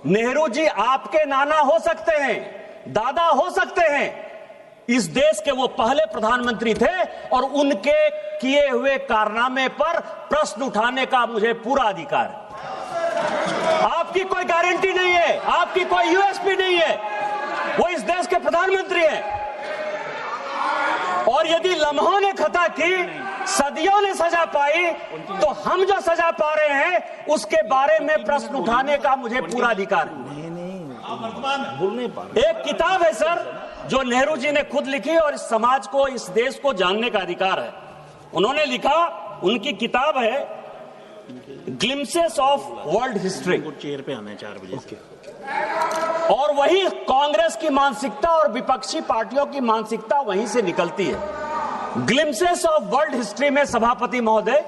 नेहरू जी आपके नाना हो सकते हैं, दादा हो सकते हैं, इस देश के वो पहले प्रधानमंत्री थे और उनके किए हुए कारनामे पर प्रश्न उठाने का मुझे पूरा अधिकार है। आपकी कोई गारंटी नहीं है, आपकी कोई यूएसपी नहीं है, वो इस देश के प्रधानमंत्री हैं। और यदि लम्हों ने खता की, सदियों ने सजा पाई, तो हम जो सजा पा रहे हैं उसके बारे में प्रश्न उठाने का मुझे पूरा अधिकार है। एक किताब है सर जो नेहरू जी ने खुद लिखी और इस समाज को, इस देश को जानने का अधिकार है। उन्होंने लिखा, उनकी किताब है glimpses of world history. Chair पे आना है 4 बजे। और वही कांग्रेस की मानसिकता और विपक्षी पार्टियों की मानसिकता वहीं से निकलती है। ग्लिम्पसेस ऑफ वर्ल्ड हिस्ट्री में सभापति महोदय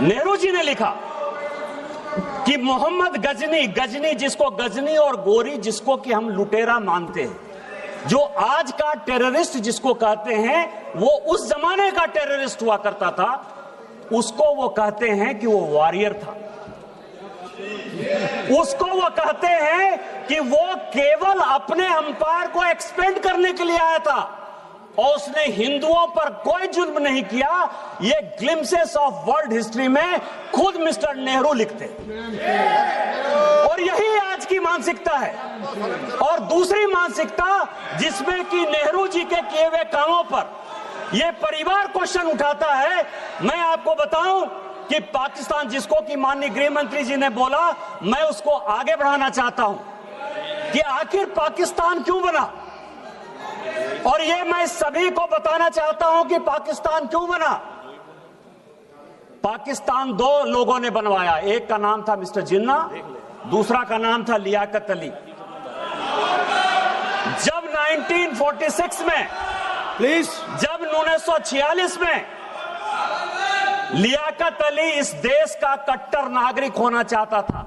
नेहरू जी ने लिखा कि मोहम्मद गजनी जिसको गजनी और गोरी जिसको कि हम लुटेरा मानते हैं, जो आज का टेररिस्ट जिसको कहते हैं, वो उस जमाने का टेररिस्ट हुआ करता था, उसको वो कहते हैं कि वो वॉरियर था। उसको वो कहते हैं कि वो केवल अपने अंपायर को एक्सपेंड करने के लिए आया था और उसने हिंदुओं पर कोई जुल्म नहीं किया। ये ग्लिम्पसेस ऑफ वर्ल्ड हिस्ट्री में खुद मिस्टर नेहरू लिखते। और यही आज की मानसिकता है। और दूसरी मानसिकता जिसमें कि नेहरू जी के किए हुए कामों पर ये परिवार क्वेश्चन उठाता है। मैं आपको बताऊं कि पाकिस्तान, जिसको कि माननीय गृह मंत्री जी ने बोला, मैं उसको आगे बढ़ाना चाहता हूं कि आखिर पाकिस्तान क्यों बना। और ये मैं सभी को बताना चाहता हूं कि पाकिस्तान क्यों बना। पाकिस्तान 2 लोगों ने बनवाया, एक का नाम था मिस्टर जिन्ना, दूसरा का नाम था लियाकत अली। जब 1946 में, प्लीज, जब 1946 में लियाकत अली इस देश का कट्टर नागरिक होना चाहता था।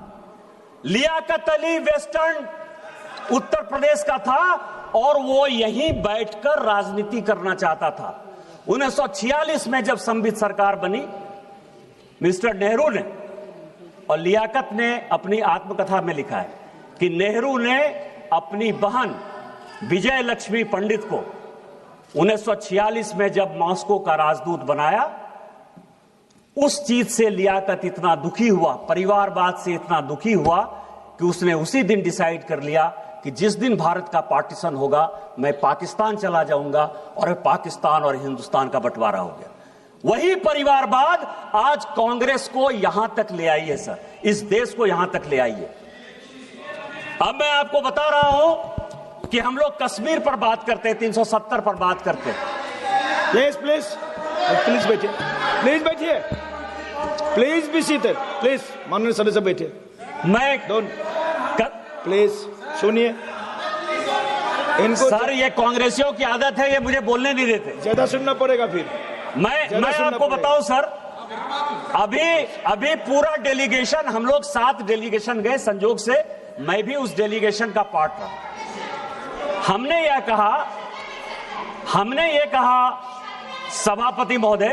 लियाकत अली वेस्टर्न उत्तर प्रदेश का था और वो यहीं बैठकर राजनीति करना चाहता था। 1946 में जब संवित सरकार बनी, मिस्टर नेहरू ने और लियाकत ने अपनी आत्मकथा में लिखा है कि नेहरू ने अपनी बहन विजय लक्ष्मी पंडित को 1946 में जब मॉस्को का राजदूत बनाया, उस चीज से लियाकत इतना दुखी हुआ, परिवारवाद से इतना दुखी हुआ कि उसने उसी दिन डिसाइड कर लिया कि जिस दिन भारत का पार्टीशन होगा मैं पाकिस्तान चला जाऊंगा, और पाकिस्तान और हिंदुस्तान का बंटवारा हो गया। वही परिवारवाद आज कांग्रेस को यहां तक ले आई है सर, इस देश को यहां तक ले आई है। अब मैं आपको बता रहा हूं कि हम लोग कश्मीर पर बात करते हैं, 370 पर बात करते हैं। प्लीज प्लीज प्लीज बैठिए, प्लीज बैठिए, प्लीज बी सीटेड, प्लीज माननीय सदस्य बैठिए। मैं प्लीज सुनिए इनको। सर ये कांग्रेसियों की आदत है, ये मुझे बोलने नहीं देते। ज्यादा सुनना पड़ेगा फिर। मैं आपको बताऊं सर, अभी पूरा डेलीगेशन, हम लोग 7 डेलीगेशन गए, संजोग से मैं भी उस डेलीगेशन का पार्ट था। हमने ये कहा सभापति महोदय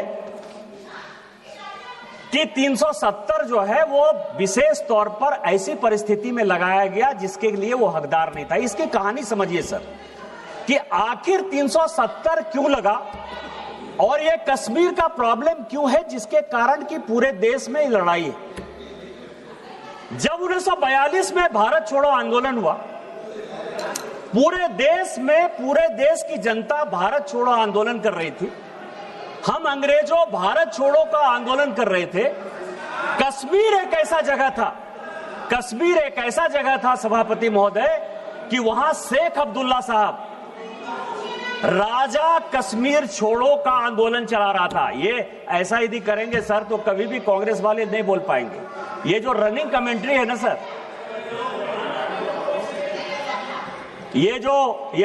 कि 370 जो है वो विशेष तौर पर ऐसी परिस्थिति में लगाया गया जिसके लिए वो हकदार नहीं था। इसकी कहानी समझिए सर कि आखिर 370 क्यों लगा और ये कश्मीर का प्रॉब्लम क्यों है जिसके कारण कि पूरे देश में लड़ाई है। जब 1942 में भारत छोड़ो आंदोलन हुआ, पूरे देश की जनता भारत छोड़ो आंदोलन कर रही थी। हम अंग्रेजों भारत छोड़ो का आंदोलन कर रहे थे। कश्मीर एक ऐसा जगह था सभापति महोदय कि वहां शेख अब्दुल्ला साहब राजा कश्मीर छोड़ो का आंदोलन चला रहा था। ये ऐसा यदि करेंगे सर तो कभी भी कांग्रेस वाले नहीं बोल पाएंगे। ये जो रनिंग कमेंट्री है ना सर, ये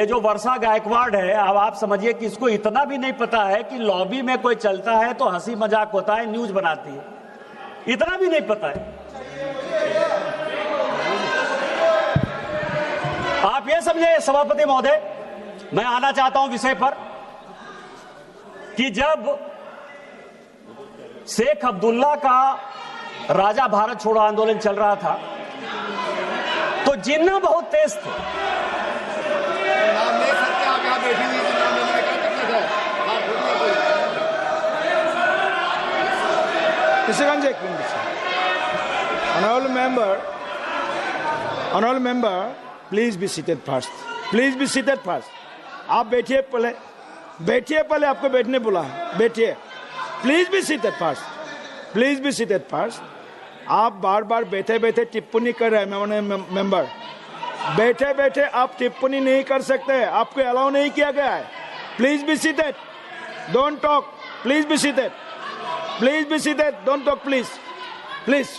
जो वर्षा गायकवाड़ है, अब आप समझिए कि इसको इतना भी नहीं पता है कि लॉबी में कोई चलता है तो हंसी मजाक होता है, न्यूज बनाती है, इतना भी नहीं पता है। आप ये समझे सभापति महोदय, मैं आना चाहता हूं विषय पर कि जब शेख अब्दुल्ला का राजा भारत छोड़ो आंदोलन चल रहा था तो जिन्ना बहुत तेज थे। नाम ले सकते हैं आप, यहाँ बैठी हुई है, नाम लेने में क्या दिक्कत है? हाँ, बोलिए कोई। किसी एक मिनट से Honorable member, please be seated first. Please be seated first. आप बैठिए पहले आपको बैठने बोला है, बैठिए। Please be seated first. Please be seated first. आप बार बार बैठे बैठे टिप्पणी कर रहे हैं मेंबर। बैठे बैठे आप टिप्पणी नहीं कर सकते, आपको अलाउ नहीं किया गया है। Please be seated. Don't talk. Please be seated. Please be seated. Don't talk, please. Please.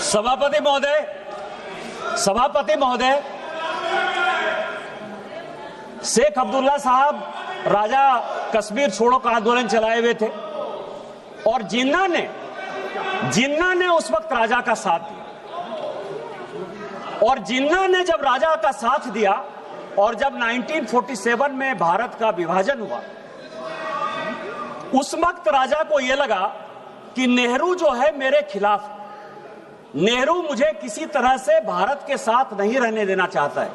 सभापति महोदय, शेख अब्दुल्ला साहब राजा कश्मीर छोड़ो का आंदोलन चलाए हुए थे और जिन्ना ने उस वक्त राजा का साथ दिया। और जिन्ना ने जब राजा का साथ दिया और जब 1947 में भारत का विभाजन हुआ, उस वक्त राजा को यह लगा कि नेहरू जो है मेरे खिलाफ, नेहरू मुझे किसी तरह से भारत के साथ नहीं रहने देना चाहता है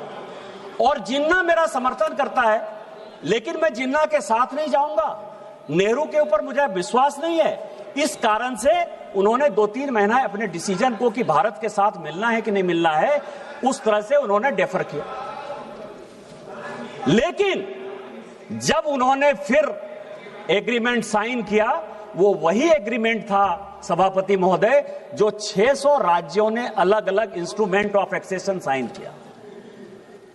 और जिन्ना मेरा समर्थन करता है, लेकिन मैं जिन्ना के साथ नहीं जाऊंगा, नेहरू के ऊपर मुझे विश्वास नहीं है। इस कारण से उन्होंने 2-3 महीना अपने डिसीजन को कि भारत के साथ मिलना है कि नहीं मिलना है, उस तरह से उन्होंने डेफर किया। लेकिन जब उन्होंने फिर एग्रीमेंट साइन किया, वो वही एग्रीमेंट था सभापति महोदय जो 600 राज्यों ने अलग अलग इंस्ट्रूमेंट ऑफ एक्सेशन साइन किया।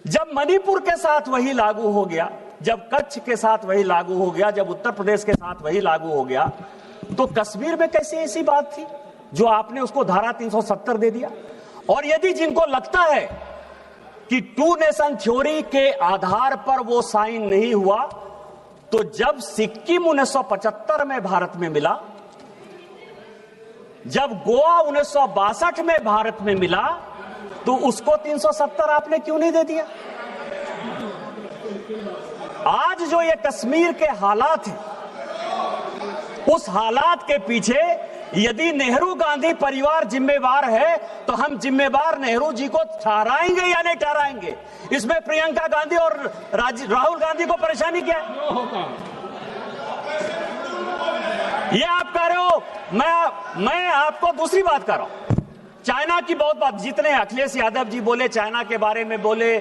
जब मणिपुर के साथ वही लागू हो गया, जब कच्छ के साथ वही लागू हो गया, जब उत्तर प्रदेश के साथ वही लागू हो गया, तो कश्मीर में कैसी ऐसी बात थी जो आपने उसको धारा 370 दे दिया? और यदि जिनको लगता है कि 2 नेशन थ्योरी के आधार पर वो साइन नहीं हुआ, तो जब सिक्किम 1975 में भारत में मिला, जब गोवा 1962 में भारत में मिला, तो उसको 370 आपने क्यों नहीं दे दिया? आज जो ये कश्मीर के हालात हैं, उस हालात के पीछे यदि नेहरू गांधी परिवार जिम्मेवार है, तो हम जिम्मेवार नेहरू जी को ठहराएंगे या नहीं ठहराएंगे? इसमें प्रियंका गांधी और राहुल गांधी को परेशानी क्या है? ये आप कह रहे हो, मैं आपको दूसरी बात कर रहा हूं। चाइना की बहुत बात, जितने अखिलेश यादव जी बोले चाइना के बारे में बोले,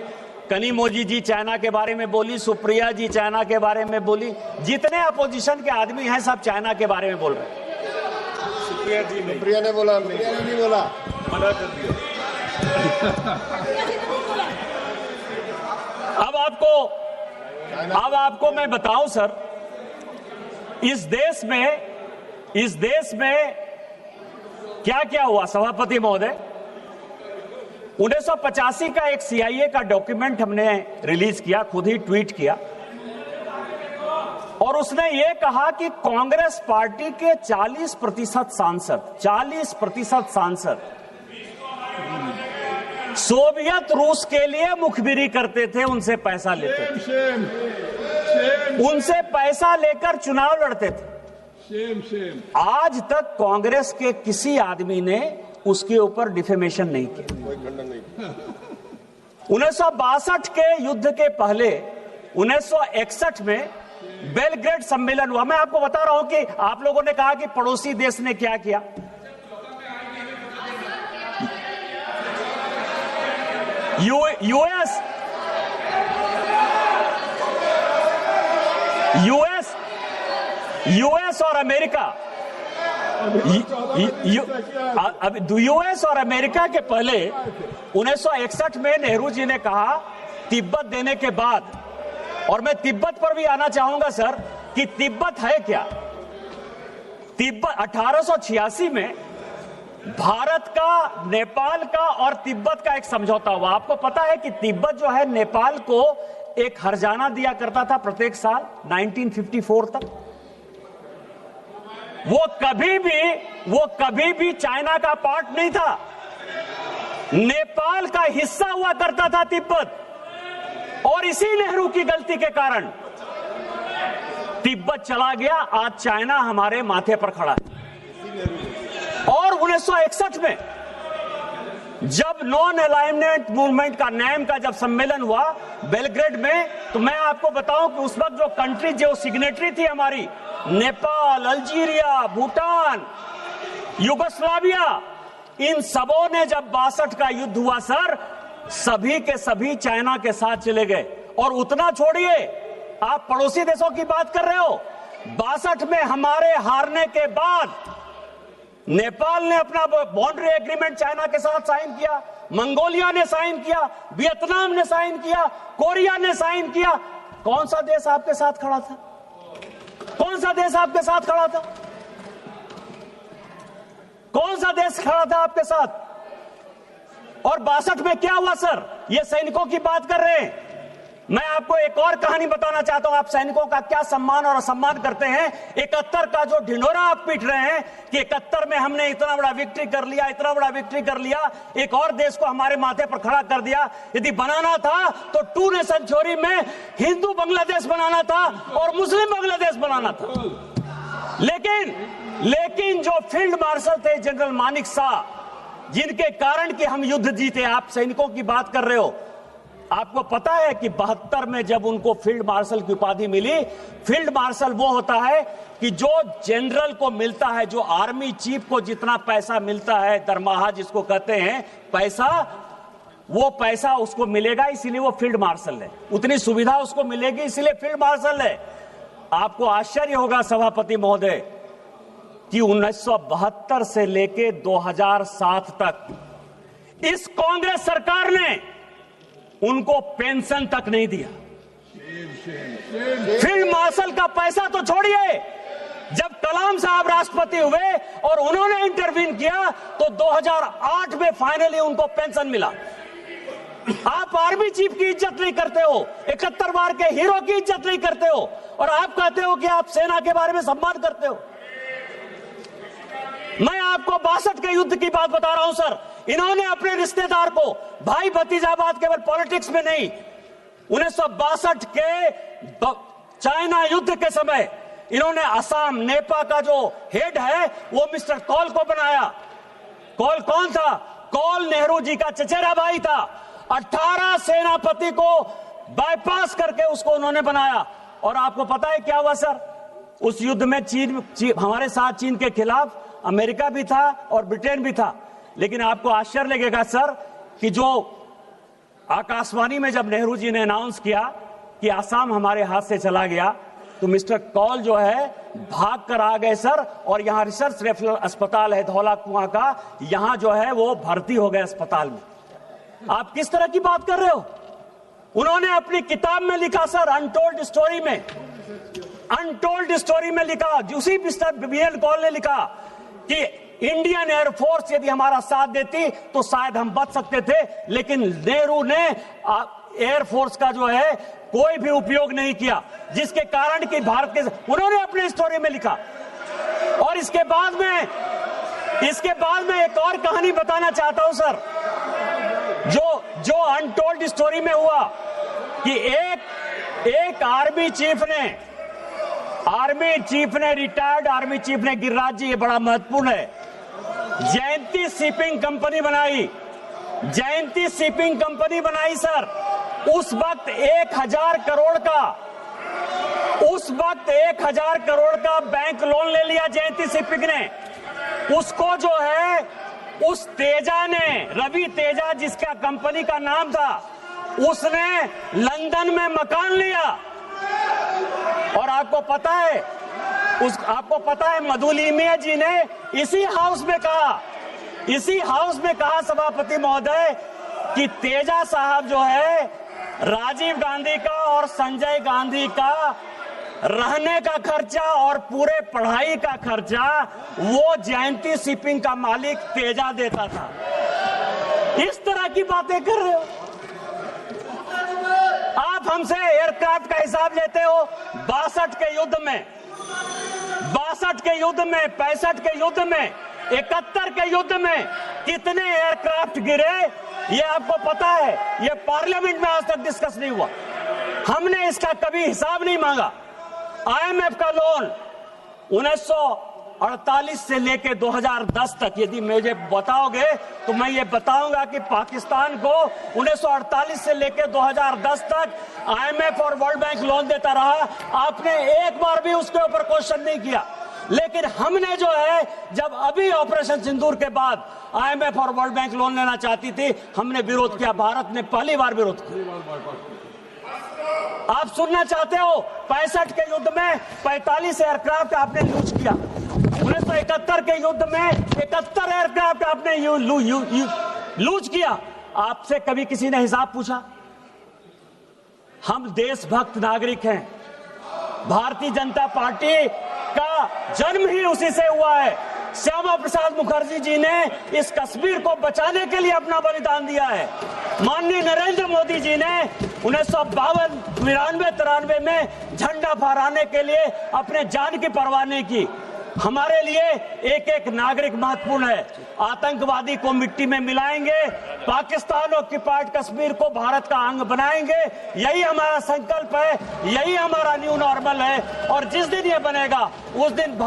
कनिमोझी जी चाइना के बारे में बोली, सुप्रिया जी चाइना के बारे में बोली, जितने अपोजिशन के आदमी हैं सब चाइना के बारे में बोल रहे हैं। सुप्रिया ने बोला, नहीं बोला, मना कर दिया। अब आपको मैं बताऊं सर, इस देश में क्या क्या हुआ सभापति महोदय। 1985 का एक CIA का डॉक्यूमेंट हमने रिलीज किया, खुद ही ट्वीट किया, और उसने ये कहा कि कांग्रेस पार्टी के 40% सांसद सोवियत रूस के लिए मुखबिरी करते थे, उनसे पैसा लेते थे, उनसे पैसा लेकर चुनाव लड़ते थे। आज तक कांग्रेस के किसी आदमी ने उसके ऊपर डिफेमेशन नहीं किया। 1962 के युद्ध के पहले 1961 में बेलग्रेड सम्मेलन हुआ। मैं आपको बता रहा हूं कि आप लोगों ने कहा कि पड़ोसी देश ने क्या किया। यूएस और अमेरिका, यूएस और अमेरिका के पहले 1961 में नेहरू जी ने कहा तिब्बत देने के बाद, और मैं तिब्बत पर भी आना चाहूंगा सर कि तिब्बत है क्या। तिब्बत 1886 में भारत का, नेपाल का और तिब्बत का एक समझौता हुआ। आपको पता है कि तिब्बत जो है नेपाल को एक हर्जाना दिया करता था प्रत्येक साल 1954 तक। वो कभी भी चाइना का पार्ट नहीं था, नेपाल का हिस्सा हुआ करता था तिब्बत, और इसी नेहरू की गलती के कारण तिब्बत चला गया। आज चाइना हमारे माथे पर खड़ा है। और 1961 में जब नॉन अलाइनमेंट मूवमेंट का नैम का जब सम्मेलन हुआ बेलग्रेड में, तो मैं आपको बताऊं कि उस वक्त जो कंट्री जो सिग्नेटरी थी हमारी, नेपाल, अल्जीरिया, भूटान, युगोस्लाविया, इन सबों ने जब 62 का युद्ध हुआ सर, सभी के सभी चाइना के साथ चले गए। और उतना छोड़िए, आप पड़ोसी देशों की बात कर रहे हो, 62 में हमारे हारने के बाद नेपाल ने अपना बाउंड्री एग्रीमेंट चाइना के साथ साइन किया, मंगोलिया ने साइन किया, वियतनाम ने साइन किया, कोरिया ने साइन किया। कौन सा देश आपके साथ खड़ा था? कौन सा देश आपके साथ खड़ा था? कौन सा देश खड़ा था आपके साथ? और 62 में क्या हुआ सर? ये सैनिकों की बात कर रहे हैं। मैं आपको एक और कहानी बताना चाहता हूं, आप सैनिकों का क्या सम्मान और असम्मान करते हैं। 71 का जो ढिंढोरा आप पीट रहे हैं कि 71 में हमने इतना बड़ा विक्ट्री कर लिया, इतना बड़ा विक्ट्री कर लिया, एक और देश को हमारे माथे पर खड़ा कर दिया। यदि बनाना था तो 2 नेशन थ्योरी में हिंदू बांग्लादेश बनाना था और मुस्लिम बांग्लादेश बनाना था। लेकिन जो फील्ड मार्शल थे जनरल मानिक शाह, जिनके कारण कि हम युद्ध जीते, आप सैनिकों की बात कर रहे हो, आपको पता है कि 72 में जब उनको फील्ड मार्शल की उपाधि मिली, फील्ड मार्शल वो होता है कि जो जनरल को मिलता है, जो आर्मी चीफ को जितना पैसा मिलता है, दरमाहा जिसको कहते हैं पैसा, वो पैसा उसको मिलेगा, इसीलिए वो फील्ड मार्शल है। उतनी सुविधा उसको मिलेगी, इसलिए फील्ड मार्शल है। आपको आश्चर्य होगा सभापति महोदय कि 1972 से लेके 2007 तक इस कांग्रेस सरकार ने उनको पेंशन तक नहीं दिया। फील्ड मार्शल का पैसा तो छोड़िए, जब कलाम साहब राष्ट्रपति हुए और उन्होंने इंटरवीन किया तो 2008 में फाइनली उनको पेंशन मिला। आप आर्मी चीफ की इज्जत नहीं करते हो, 71 बार के हीरो की इज्जत नहीं करते हो, और आप कहते हो कि आप सेना के बारे में सम्मान करते हो। मैं आपको 62 के युद्ध की बात बता रहा हूं सर। इन्होंने अपने रिश्तेदार को, भाई भतीजाबाद केवल पॉलिटिक्स में नहीं, 1962 के चाइना युद्ध के समय इन्होंने असम नेपा का जो हेड है वो मिस्टर कॉल को बनाया। कॉल कौन था? कॉल नेहरू जी का चचेरा भाई था। 18 सेनापति को बाईपास करके उसको उन्होंने बनाया। और आपको पता है क्या हुआ सर? उस युद्ध में चीन हमारे साथ, चीन के खिलाफ अमेरिका भी था और ब्रिटेन भी था। लेकिन आपको आश्चर्य लगेगा सर कि जो आकाशवाणी में जब नेहरू जी ने अनाउंस किया कि आसाम हमारे हाथ से चला गया, तो मिस्टर कॉल जो है भाग कर आ गए सर, और यहां रिसर्च रेफरल अस्पताल है धौला कुआं का, यहां जो है वो भर्ती हो गए अस्पताल में। आप किस तरह की बात कर रहे हो? उन्होंने अपनी किताब में लिखा सर, अनटोल्ड स्टोरी में, अनटोल्ड स्टोरी में लिखा, उसी मिस्टर बी.एल. कॉल ने लिखा कि इंडियन एयरफोर्स यदि हमारा साथ देती तो शायद हम बच सकते थे, लेकिन नेहरू ने एयरफोर्स का जो है कोई भी उपयोग नहीं किया, जिसके कारण कि भारत के, उन्होंने अपने स्टोरी में लिखा। और इसके बाद में एक और कहानी बताना चाहता हूं सर, जो अनटोल्ड स्टोरी में हुआ कि एक आर्मी चीफ ने रिटायर्ड आर्मी चीफ ने, गिरिराज जी ये बड़ा महत्वपूर्ण है, जयंती शिपिंग कंपनी बनाई। जयंती शिपिंग कंपनी बनाई सर। उस वक्त 1000 करोड़ का बैंक लोन ले लिया जयंती शिपिंग ने। उसको जो है उस तेजा ने, रवि तेजा जिसका कंपनी का नाम था, उसने लंदन में मकान लिया। और आपको पता है मधुलिमिया जी ने इसी हाउस में कहा सभापति महोदय कि तेजा साहब जो है राजीव गांधी का और संजय गांधी का रहने का खर्चा और पूरे पढ़ाई का खर्चा वो जयंती शिपिंग का मालिक तेजा देता था। इस तरह की बातें कर रहे हो आप। हमसे एयरक्राफ्ट का हिसाब लेते हो। 62 के युद्ध में, 65 के युद्ध में, 71 के युद्ध में कितने एयरक्राफ्ट गिरे ये आपको पता है। ये पार्लियामेंट में आज तक डिस्कस नहीं हुआ। हमने इसका कभी हिसाब नहीं मांगा। IMF का लोन 1948 से लेकर 2010 तक यदि मुझे बताओगे तो मैं ये बताऊंगा कि पाकिस्तान को 1948 से लेकर 2010 तक IMF और वर्ल्ड बैंक लोन देता रहा। आपने एक बार भी उसके ऊपर क्वेश्चन नहीं किया। लेकिन हमने जो है, जब अभी ऑपरेशन सिंदूर के बाद IMF और वर्ल्ड बैंक लोन लेना चाहती थी, हमने विरोध किया। भारत ने पहली बार विरोध किया। आप सुनना चाहते हो, 65 के युद्ध में 45 एयरक्राफ्ट आपने लूज किया। 1971 के युद्ध में 71 एयरक्राफ्ट आपने लूज किया। आपसे कभी किसी ने हिसाब पूछा? हम देशभक्त नागरिक हैं। भारतीय जनता पार्टी का जन्म ही उसी से हुआ है। श्यामा प्रसाद मुखर्जी जी ने इस कश्मीर को बचाने के लिए अपना बलिदान दिया है। माननीय नरेंद्र मोदी जी ने 1952, 92, 93 में झंडा फहराने के लिए अपने जान की परवाह नहीं की। हमारे लिए एक एक नागरिक महत्वपूर्ण है। आतंकवादी को मिट्टी में मिलाएंगे, पाकिस्तान ऑक्युपाइड कश्मीर को भारत का अंग बनाएंगे। यही हमारा संकल्प है, यही हमारा न्यू नॉर्मल है। और जिस दिन ये बनेगा उस दिन